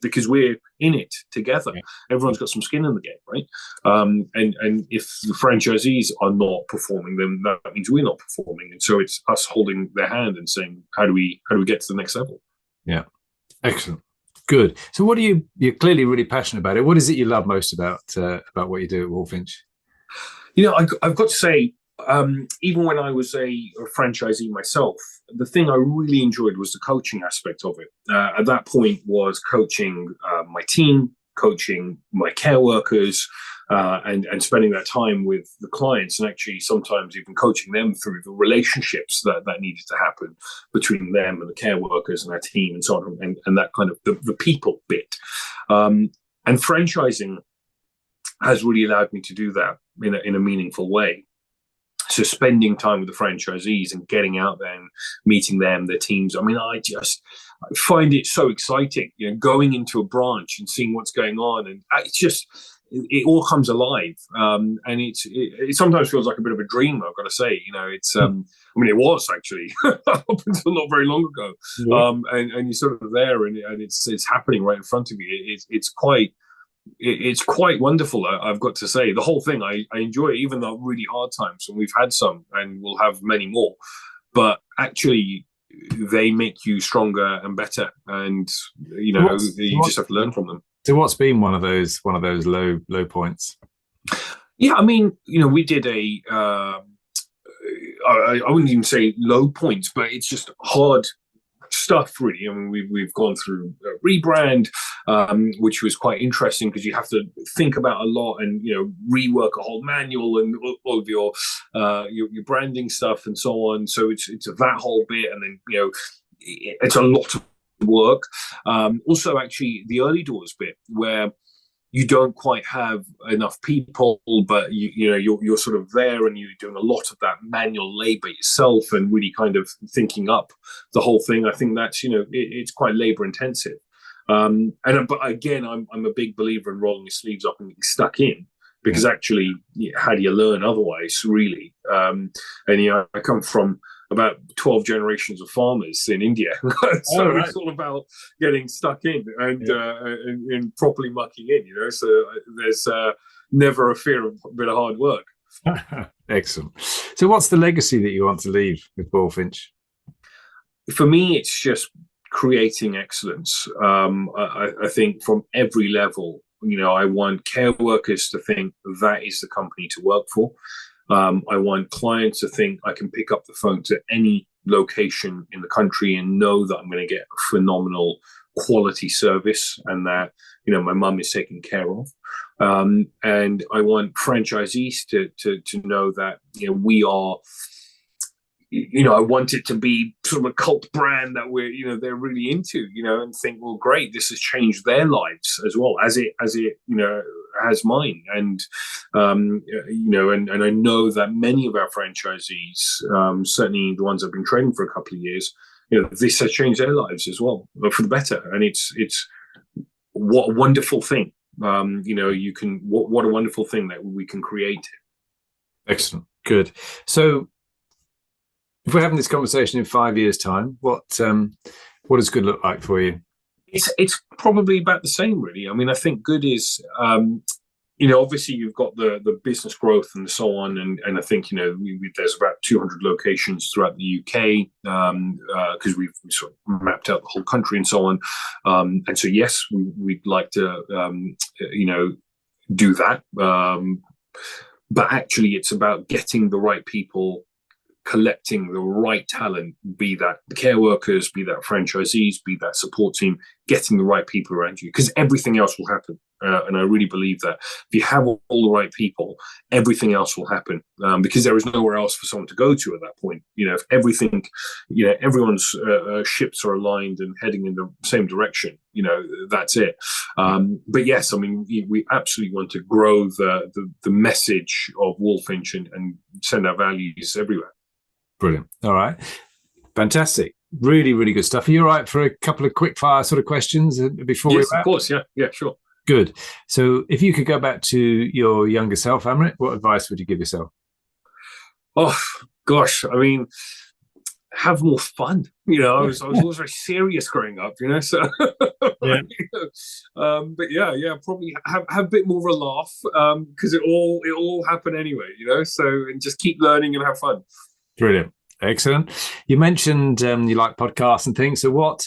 [SPEAKER 7] because we're in it together. Yeah. Everyone's got some skin in the game, right? And if the franchisees are not performing, then that means we're not performing, and so it's us holding their hand and saying, "How do we get to the next level?"
[SPEAKER 6] Yeah, excellent, good. So, what you're clearly really passionate about it. What is it you love most about what you do at Walfinch?
[SPEAKER 7] I've got to say, even when I was a franchisee myself, the thing I really enjoyed was the coaching aspect of it. At that point was coaching my team, coaching my care workers, and spending that time with the clients, and actually sometimes even coaching them through the relationships that needed to happen between them and the care workers and our team and so on, and that kind of the people bit. And franchising has really allowed me to do that in a meaningful way. So spending time with the franchisees and getting out there and meeting them, their teams. I mean, I find it so exciting, going into a branch and seeing what's going on. And it's just, it all comes alive. And it sometimes feels like a bit of a dream, I've got to say. It's, I mean, it was actually up until not very long ago. Yeah. And you're sort of there and it's happening right in front of you. It's quite wonderful, I've got to say. The whole thing, I enjoy it, even though really hard times, and we've had some, and we'll have many more. But actually, they make you stronger and better, and you just have to learn from them.
[SPEAKER 6] So, what's been one of those low points?
[SPEAKER 7] Yeah, I mean, we did I wouldn't even say low points, but it's just hard stuff, really. I mean, we've gone through a rebrand, which was quite interesting because you have to think about a lot and rework a whole manual and all of your branding stuff and so on. So it's that whole bit, and then it's a lot of work. Also, actually, the early doors bit where you don't quite have enough people, but you're sort of there and you're doing a lot of that manual labor yourself and really kind of thinking up the whole thing. I think that's it's quite labor intensive. But again, I'm a big believer in rolling your sleeves up and getting stuck in, because actually, how do you learn otherwise? Really, I come from about 12 generations of farmers in India. So right. It's all about getting stuck in and properly mucking in, so there's never a fear of a bit of hard work.
[SPEAKER 6] Excellent. So what's the legacy that you want to leave with Walfinch?
[SPEAKER 7] For me, it's just creating excellence. I think from every level, I want care workers to think that is the company to work for. I want clients to think I can pick up the phone to any location in the country and know that I'm going to get a phenomenal quality service and that, my mum is taken care of. And I want franchisees to know that, we are, I want it to be sort of a cult brand that we're, they're really into, and think, well, great, this has changed their lives as well as it, has mine. And, and I know that many of our franchisees, certainly the ones I've been training for a couple of years, this has changed their lives as well, but for the better. And it's what a wonderful thing. What a wonderful thing that we can create.
[SPEAKER 6] Excellent. Good. So, if we're having this conversation in 5 years' time, what does good look like for you?
[SPEAKER 7] It's probably about the same, really. I mean, I think good is, obviously you've got the business growth and so on, and I think there's about 200 locations throughout the UK because we've sort of mapped out the whole country and so on. And so yes, we'd like to do that, but actually it's about getting the right people collecting the right talent, be that the care workers, be that franchisees, be that support team, getting the right people around you, because everything else will happen. And I really believe that if you have all the right people, everything else will happen, because there is nowhere else for someone to go to at that point. If everything, everyone's ships are aligned and heading in the same direction, that's it. But yes, I mean, we absolutely want to grow the message of Walfinch and send our values everywhere.
[SPEAKER 6] Brilliant. All right. Fantastic. Really, really good stuff. Are you all right for a couple of quick fire sort of questions before we wrap?
[SPEAKER 7] Yes, of course. Yeah, sure.
[SPEAKER 6] Good. So if you could go back to your younger self, Amrit, what advice would you give yourself?
[SPEAKER 7] Oh, gosh. I mean, have more fun. I was always very serious growing up, so.
[SPEAKER 6] Yeah.
[SPEAKER 7] But yeah, probably have a bit more of a laugh, because it all happened anyway, so, and just keep learning and have fun.
[SPEAKER 6] Brilliant. Excellent. You mentioned you like podcasts and things. So what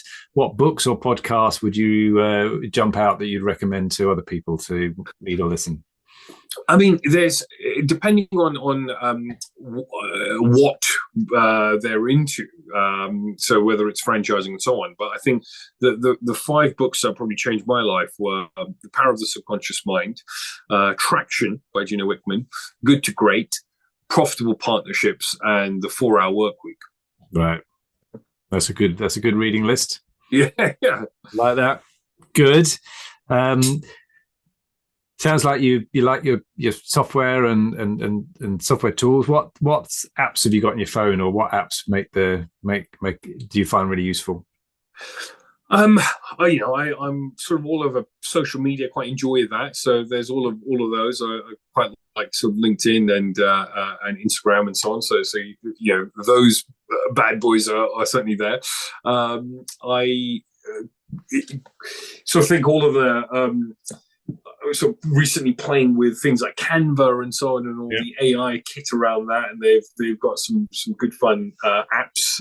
[SPEAKER 6] books or podcasts would you jump out that you'd recommend to other people to read or listen?
[SPEAKER 7] I mean, there's, depending on what they're into, so whether it's franchising and so on. But I think the 5 books that probably changed my life were The Power of the Subconscious Mind, Traction by Gino Wickman, Good to Great, Profitable Partnerships, and The 4-Hour Workweek.
[SPEAKER 6] Right. That's a good reading list.
[SPEAKER 7] Yeah.
[SPEAKER 6] Like that. Good. Sounds like you like your software and software tools. What apps have you got on your phone, or what apps do you find really useful?
[SPEAKER 7] I'm sort of all over social media. Quite enjoy that. So there's all of those. I quite like sort of LinkedIn and Instagram and so on. So those bad boys are certainly there. I sort of think all of the sort of recently playing with things like Canva and so on, and all the AI kit around that, and they've got some good fun apps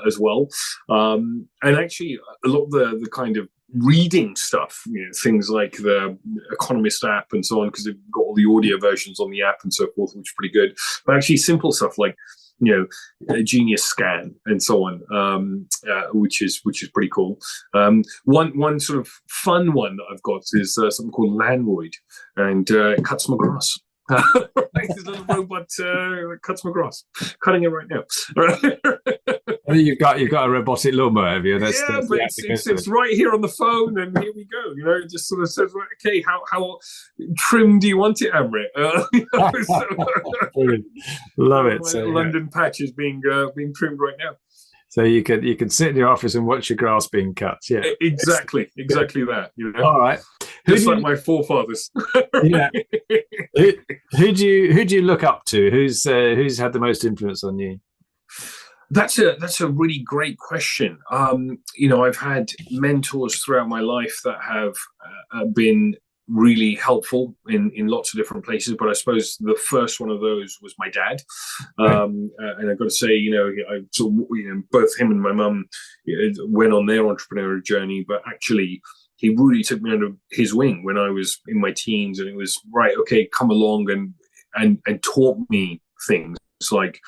[SPEAKER 7] as well. And actually, a lot of the kind of reading stuff, things like the Economist app and so on, because they've got all the audio versions on the app and so forth, which is pretty good. But actually, simple stuff like a Genius Scan and so on, which is pretty cool. One sort of fun one that I've got is something called Landroid, and it cuts my grass. This little robot cuts my grass, cutting it right now.
[SPEAKER 6] You've got a robotic lawnmower, have you? But
[SPEAKER 7] it's right here on the phone, and here we go. It just sort of says, okay, how trim do you want it, Amrit?
[SPEAKER 6] Love it.
[SPEAKER 7] So, London patch is being trimmed right now.
[SPEAKER 6] So you could sit in your office and watch your grass being cut. Yeah,
[SPEAKER 7] exactly that.
[SPEAKER 6] All right.
[SPEAKER 7] Just like my forefathers.
[SPEAKER 6] Yeah. Who do you look up to? Who's had the most influence on you?
[SPEAKER 7] That's a really great question. I've had mentors throughout my life that have been really helpful in lots of different places, but I suppose the first one of those was my dad. And I've got to say, both him and my mum went on their entrepreneurial journey, but actually he really took me under his wing when I was in my teens, and it was right, okay, come along and taught me things like,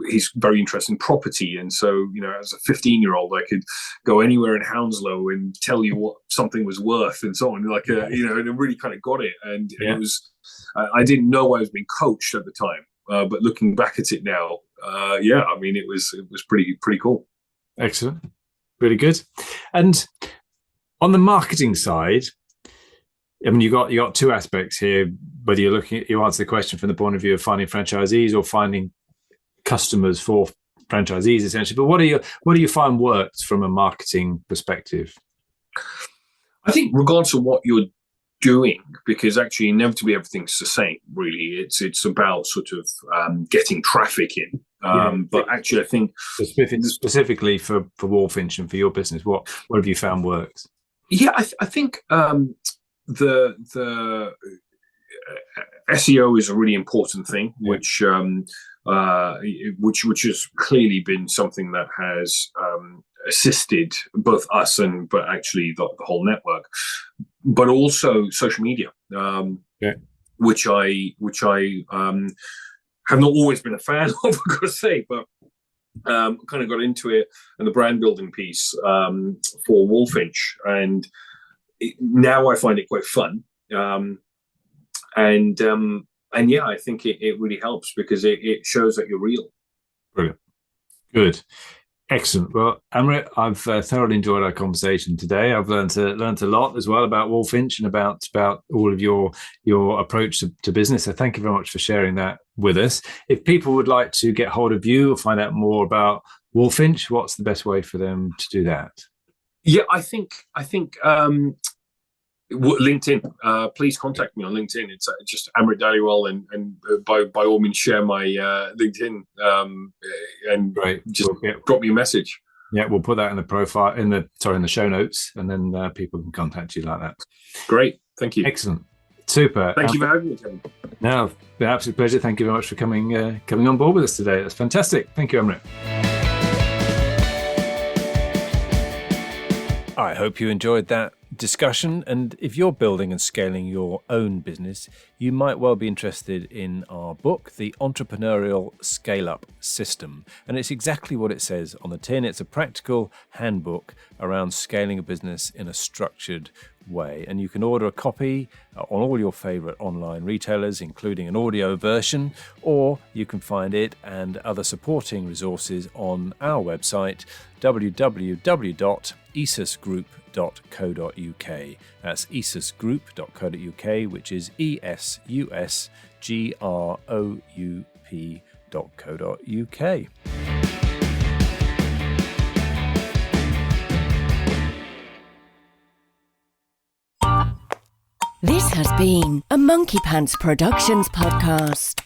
[SPEAKER 7] he's very interested in property, and so as a 15-year-old I could go anywhere in Hounslow and tell you what something was worth and so on, and it really kind of got it. And it was, I didn't know I was being coached at the time, but looking back at it now, I mean, it was pretty cool.
[SPEAKER 6] Excellent, really good. And on the marketing side, I mean, you got 2 aspects here. Whether you answer the question from the point of view of finding franchisees or finding customers for franchisees, essentially. But what do you find works from a marketing perspective?
[SPEAKER 7] I think regardless of what you're doing, because actually inevitably everything's the same, really. It's about sort of getting traffic in. But actually, I think
[SPEAKER 6] specifically for Walfinch and for your business, what have you found works?
[SPEAKER 7] Yeah, I think the SEO is a really important thing, which has clearly been something that has assisted both us but actually the whole network, but also social media, which I have not always been a fan of, I've got to say, but kind of got into it and the brand building piece for Walfinch, and now I find it quite fun. And yeah, I think it really helps because it shows that you're real.
[SPEAKER 6] Brilliant. Good. Excellent. Well, Amrit, I've thoroughly enjoyed our conversation today. I've learned a lot as well about Walfinch and about all of your approach to business. So thank you very much for sharing that with us. If people would like to get hold of you or find out more about Walfinch, what's the best way for them to do that?
[SPEAKER 7] Yeah, I think LinkedIn. Please contact me on LinkedIn. It's just Amrit Dhaliwal, and by all means share my LinkedIn and just drop me a message.
[SPEAKER 6] Yeah, we'll put that in the profile in the show notes, and then people can contact you like that. Great,
[SPEAKER 7] thank you.
[SPEAKER 6] Excellent, super.
[SPEAKER 7] Thank you for having me, Kevin.
[SPEAKER 6] No, an absolute pleasure. Thank you very much for coming on board with us today. That's fantastic. Thank you, Amrit. I hope you enjoyed that discussion, and if you're building and scaling your own business, you might well be interested in our book, The Entrepreneurial ScaleUp System. And it's exactly what it says on the tin. It's a practical handbook around scaling a business in a structured way. And you can order a copy on all your favorite online retailers, including an audio version, or you can find it and other supporting resources on our website, www.esusgroup.co.uk. That's esusgroup.co.uk, which is esusgroup.co.uk.
[SPEAKER 8] This has been a Monkey Pants Productions podcast.